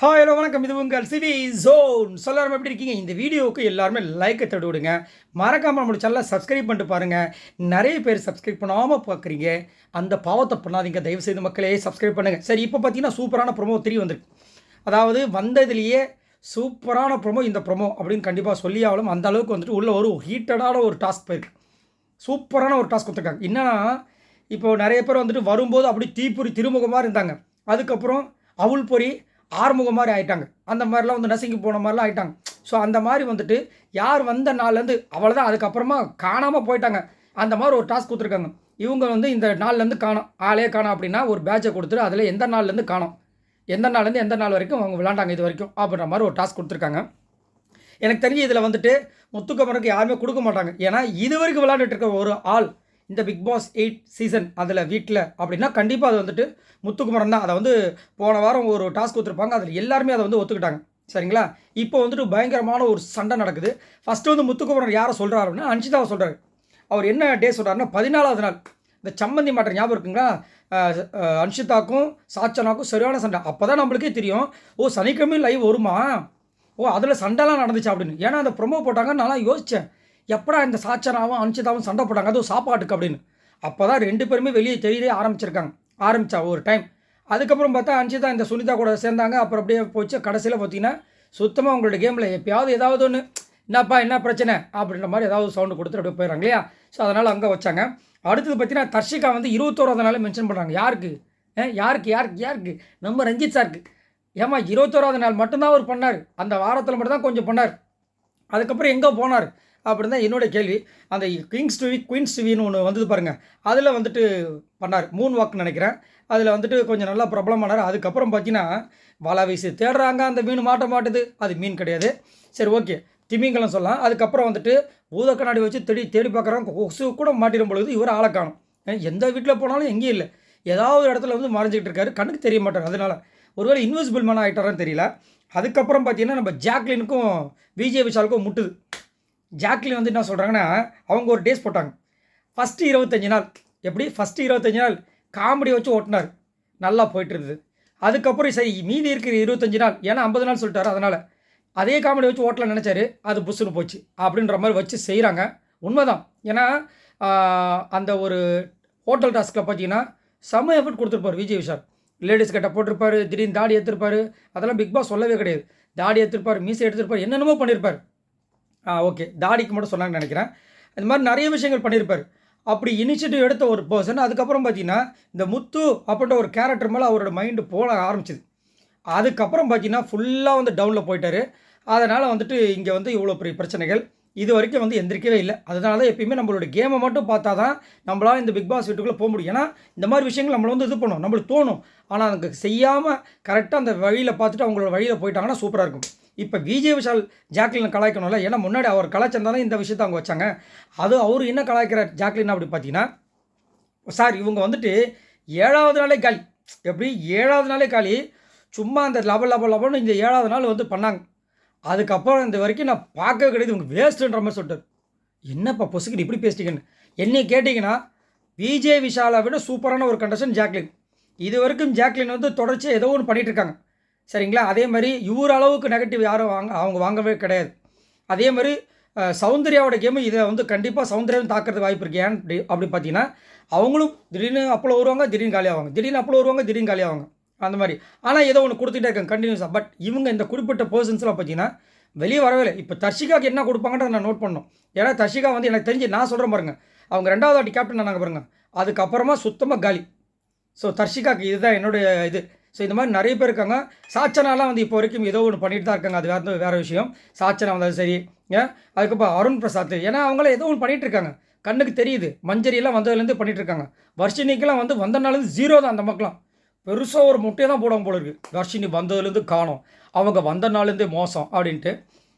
Hi hello வணக்கம். இது உங்கள் சிவி ஜோன். எல்லாரும் எப்படி இருக்கீங்க? இந்த வீடியோவுக்கு எல்லாருமே லைக்கை தட்டி விடுங்க. மறக்காமல் நம்மளோட சேனலை சப்ஸ்கிரைப் பண்ணிட்டு பாருங்கள். நிறைய பேர் சப்ஸ்கிரைப் பண்ணாமல் பார்க்குறீங்க. அந்த பாவத்தை பண்ணாதீங்க தயவுசெய்து மக்களே, சப்ஸ்கிரைப் பண்ணுங்கள். சரி, இப்போ பார்த்தீங்கன்னா சூப்பரான ப்ரொமோ வந்திருக்கு. அதாவது வந்ததுலேயே சூப்பரான ப்ரொமோ இந்த ப்ரொமோ அப்படின்னு கண்டிப்பாக சொல்லி ஆகலும். அந்த அளவுக்கு வந்துட்டு உள்ள ஒரு ஹீட்டடான ஒரு டாஸ்க் போயிருக்கு. சூப்பரான ஒரு டாஸ்க் கொடுத்துருக்காங்க. என்னன்னா, இப்போது நிறைய பேர் வந்துட்டு வரும்போது அப்படி தீப்பொறி திருமுகமாக இருந்தாங்க. அதுக்கப்புறம் அவுள் பொறி ஆறுமுகம் மாதிரி ஆகிட்டாங்க. அந்த மாதிரிலாம் வந்து நசுங்கி போன மாதிரிலாம் ஆகிட்டாங்க. ஸோ அந்த மாதிரி வந்துட்டு யார் வந்த நாள்லேருந்து அவ்வளோதான், அதுக்கப்புறமா காணாமல் போயிட்டாங்க. அந்த மாதிரி ஒரு டாஸ்க் கொடுத்துருக்காங்க. இவங்க வந்து இந்த நாள்லேருந்து காணோம், ஆளே காணோம் அப்படின்னா ஒரு பேட்சை கொடுத்துட்டு அதில் எந்த நாள்லேருந்து காணோம், எந்த நாள்லேருந்து எந்த நாள் வரைக்கும் அவங்க விளாண்டாங்க இது வரைக்கும் அப்படின்ற மாதிரி ஒரு டாஸ்க் கொடுத்துருக்காங்க. எனக்கு தெரிஞ்சு இதில் வந்துட்டு முத்துக்குமரனுக்கு யாருமே கொடுக்க மாட்டாங்க. ஏன்னா இது வரைக்கும் விளையாண்டுட்டு இருக்க ஒரு ஆள் இந்த பிக் பாஸ் 8 சீசன் அதில் வீட்டில் அப்படின்னா கண்டிப்பாக அது வந்துட்டு முத்துக்குமரன் தான். அதை வந்து போன வாரம் ஒரு டாஸ்க் கொடுத்துருப்பாங்க, அதில் எல்லாருமே அதை வந்து ஒத்துக்கிட்டாங்க. சரிங்களா? இப்போ வந்துட்டு பயங்கரமான ஒரு சண்டை நடக்குது. ஃபஸ்ட்டு வந்து முத்துக்குமரன் யாரை சொல்கிறாரு அப்படின்னா அன்ஷிதாவை சொல்கிறாரு. அவர் என்ன டே சொல்கிறாருன்னா 14வது நாள் இந்த சம்மந்தி மாற்ற ஞாபகம் இருக்குங்களா? அன்ஷிதாக்கும் சாச்சனாக்கும் சரியான சண்டை. அப்போ தான் நம்மளுக்கே தெரியும், ஓ சனிக்கிழமை லைவ் வருமா, ஓ அதில் சண்டைலாம் நடந்துச்சு அப்படின்னு. ஏன்னா அந்த ப்ரொமோ போட்டாங்க, நான்லாம் யோசித்தேன் எப்படா இந்த சாச்சனாவும் அனுஷிதாவும் சண்டை போட்டாங்க அதுவும் சாப்பாட்டுக்கு அப்படின்னு. அப்போ தான் 2 பேருமே வெளியே தெரியவே ஆரம்பித்தா ஒரு டைம். அதுக்கப்புறம் பார்த்தா அன்ஷிதா இந்த சுனிதா கூட சேர்ந்தாங்க. அப்புறம் அப்படியே போச்சு. கடைசியில் பார்த்தீங்கன்னா சுத்தமாக உங்களோட கேமில் எப்பயாவது ஏதாவது ஒன்று என்னப்பா என்ன பிரச்சனை அப்படின்ற மாதிரி ஏதாவது சவுண்டு கொடுத்துட்டு அப்படியே போயிடறாங்க இல்லையா? ஸோ அதனால் அங்கே வச்சாங்க. அடுத்தது பார்த்தீங்கன்னா தர்ஷிகா வந்து 21வது நாள் மென்ஷன் பண்ணுறாங்க. யாருக்கு யாருக்கு நம்ம ரஞ்சித் சாருக்கு. ஏமா 21வது நாள் மட்டும்தான் அவர் பண்ணார், அந்த வாரத்தில் மட்டும்தான் கொஞ்சம் பண்ணார், அதுக்கப்புறம் எங்கே போனார் அப்படின்னு தான் என்னோடய கேள்வி. அந்த குயின்ஸ் டிவின்னு ஒன்று வந்தது பாருங்கள், அதில் வந்துட்டு பண்ணார், மூன் வாக்குன்னு நினைக்கிறேன். அதில் வந்துட்டு கொஞ்சம் நல்லா பிரபலமானார். அதுக்கப்புறம் பார்த்தீங்கன்னா வலை வீசி தேடுறாங்க, அந்த மீன் மாட்டுது, அது மீன் கிடையாது. சரி ஓகே, திமிங்கலம் சொல்லலாம். அதுக்கப்புறம் வந்துட்டு பூத கண்ணாடி வச்சு தேடி பார்க்குறாங்க, கொசு கூட மாட்டிடும் பொழுது இவர் ஆளை காணும். எந்த வீட்டில் போனாலும் எங்கேயும் இல்லை, ஏதாவது இடத்துல வந்து மறைஞ்சிக்கிட்டு இருக்காரு, கண்ணுக்கு தெரிய மாட்டார். அதனால் ஒருவேளை இன்விசிபிள் மேன் ஆகிட்டாரான்னு தெரியல. அதுக்கப்புறம் பார்த்தீங்கன்னா நம்ம ஜாக்லினுக்கும் விஜய் விஷாலுக்கும் முட்டுது. ஜாக்லின் வந்து என்ன சொல்கிறாங்கன்னா, அவங்க ஒரு டேஸ் போட்டாங்க. ஃபஸ்ட்டு 25 நாள் எப்படி ஃபஸ்ட்டு 25 நாள் காமெடியை வச்சு ஓட்டினார், நல்லா போயிட்டு இருந்தது. அதுக்கப்புறம் சரி மீதி இருக்கிற 25 நாள், ஏன்னா 50 நாள் சொல்லிட்டாரு, அதனால் அதே காமெடி வச்சு ஓட்டலாம் நினச்சாரு, அது புஷ்ஷுன்னு போச்சு அப்படின்ற மாதிரி வச்சு செய்கிறாங்க. உண்மைதான். ஏன்னா அந்த ஒரு ஹோட்டல் டாஸ்கில் பார்த்தீங்கன்னா செம்ம எஃபர்ட் கொடுத்துருப்பார் விஜய் விஷால். லேடிஸ் கிட்ட போட்டிருப்பார், திடீர்னு தாடி எடுத்திருப்பார். அதெல்லாம் பிக் பாஸ் சொல்லவே கிடையாது. தாடி எடுத்திருப்பார், மீசை எடுத்திருப்பார், என்னென்னமோ பண்ணியிருப்பார். ஓகே, தாடிக்கு மட்டும் சொன்னாங்கன்னு நினைக்கிறேன். இந்த மாதிரி நிறைய விஷயங்கள் பண்ணியிருப்பார். அப்படி இனிஷியேட்டிவ் எடுத்த ஒரு பர்சன். அதுக்கப்புறம் பார்த்தீங்கன்னா இந்த முத்து அப்படின்ற ஒரு கேரக்டர் மேலே அவரோட மைண்டு போக ஆரம்பிச்சிது. அதுக்கப்புறம் பார்த்தீங்கன்னா ஃபுல்லாக வந்து டவுனில் போயிட்டார். அதனால் வந்துட்டு இங்கே வந்து இவ்வளோ பெரிய பிரச்சனைகள் இது வரைக்கும் வந்து எந்திரிக்கவே இல்லை. அதனால தான் எப்பயுமே நம்மளோட கேமை மட்டும் பார்த்தா தான் நம்மளால் இந்த பிக் பாஸ் வீட்டுக்குள்ளே போக முடியும். ஏன்னா இந்த மாதிரி விஷயங்கள் நம்மளை வந்து இது பண்ணும், நம்மளுக்கு தோணும். ஆனால் அதுக்கு செய்யாமல் கரெக்டாக அந்த வழியில் பார்த்துட்டு அவங்களோட வழியில் போயிட்டாங்கன்னா சூப்பராக இருக்கும். இப்போ விஜய் விஷால் ஜாக்லின் கலாய்க்கணும்ல, ஏன்னா முன்னாடி அவர் கலாய்ச்சிருந்தாலும் இந்த விஷயத்தை அவங்க வச்சாங்க. அது அவர் என்ன கலாய்க்கிறார் ஜாக்லின் அப்படி பார்த்தீங்கன்னா, சார் இவங்க வந்துட்டு 7வது நாளே காலி. எப்படி 7வது நாளே காலி, சும்மா அந்த லபன்னு இந்த 7வது நாள் வந்து பண்ணாங்க. அதுக்கப்புறம் இந்த வரைக்கும் நான் பார்க்கவே கிடையாது, இவங்க வேஸ்ட்டுன்ற மாதிரி சொல்லிட்டார். என்னப்பா பொசுக்கிட்டு இப்படி பேசிட்டீங்கன்னு என்னை கேட்டிங்கன்னா, விஜய் விஷாலை விட சூப்பரான ஒரு கண்டஸ்டன் ஜாக்லின். இது வரைக்கும் ஜாக்லின் வந்து தொடர்ச்சியாக ஏதோ ஒன்று பண்ணிகிட்டு இருக்காங்க. சரிங்களா? அதே மாதிரி இவர் அளவுக்கு நெகட்டிவ் யாரும் அவங்க வாங்கவே கிடையாது. அதே மாதிரி சௌந்தர்யாவோட கேமு இதை வந்து கண்டிப்பாக சௌந்தர்யாவும் தாக்கிறதுக்கு வாய்ப்பு இருக்குது. ஏன் அப்படி பார்த்தீங்கன்னா, அவங்களும் திடீர்னு அப்பளோ வருவாங்க, திடீர்னு காலியாவாங்க, திடீர்னு அப்பளோ வருவாங்க, திடீர்னு காலியாவாங்க, அந்த மாதிரி. ஆனால் ஏதோ ஒன்று கொடுத்துட்டே இருக்காங்க கண்டினியூஸாக. பட் இவங்க இந்த குறிப்பிட்ட பர்சன்ஸ்லாம் பார்த்தீங்கன்னா வெளியே வரவே இல்லை. இப்போ தர்ஷிகாவுக்கு என்ன கொடுப்பாங்கன்றத நான் நோட் பண்ணோம். ஏன்னா தர்ஷிகா வந்து எனக்கு தெரிஞ்சு நான் சொல்கிறேன் பாருங்கள், அவங்க 2வது வாட்டி கேப்டன் ஆனாங்க பாருங்கள், அதுக்கப்புறமா சுத்தமாக காலி. ஸோ தர்ஷிகாவுக்கு இதுதான் என்னுடைய இது. ஸோ இந்த மாதிரி நிறைய பேர் இருக்காங்க. சாச்சனாலாம் வந்து இப்போ வரைக்கும் ஏதோ ஒன்று பண்ணிட்டு தான் இருக்காங்க, அது வேறு விஷயம். சாச்சனா வந்தாலும் சரி, அதுக்கப்புறம் அருண் பிரசாத், ஏன்னா அவங்களாம் ஏதோ ஒன்று பண்ணிகிட்டு இருக்காங்க, கண்ணுக்கு தெரியுது. மஞ்சரியெல்லாம் வந்ததுலேருந்து பண்ணிகிட்டு இருக்காங்க. வர்ஷினிக்கெல்லாம் வந்து வந்த நாள்லேருந்து 0 தான். அந்த மக்களாம் பெருசாக ஒரு முட்டையை தான் போடாமல் போல இருக்குது. வர்ஷினி வந்ததுலேருந்து காணோம், அவங்க வந்த நாள்லேருந்தே மோசம் அப்படின்ட்டு.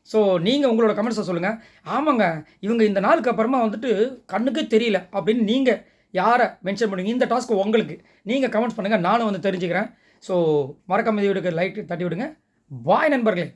ஸோ நீங்கள் உங்களோட கமெண்ட்ஸை சொல்லுங்கள். ஆமாங்க, இவங்க இந்த நாளுக்கு அப்புறமா வந்துட்டு கண்ணுக்கே தெரியல அப்படின்னு நீங்கள் யாரை மென்ஷன் பண்ணுவீங்க? இந்த டாஸ்க்கு உங்களுக்கு நீங்கள் கமெண்ட்ஸ் பண்ணுங்கள், நானும் வந்து தெரிஞ்சுக்கிறேன். ஸோ மறக்காம இந்த வீடியோக்கு லைக் தட்டி விடுங்க. பாய் நண்பர்களே.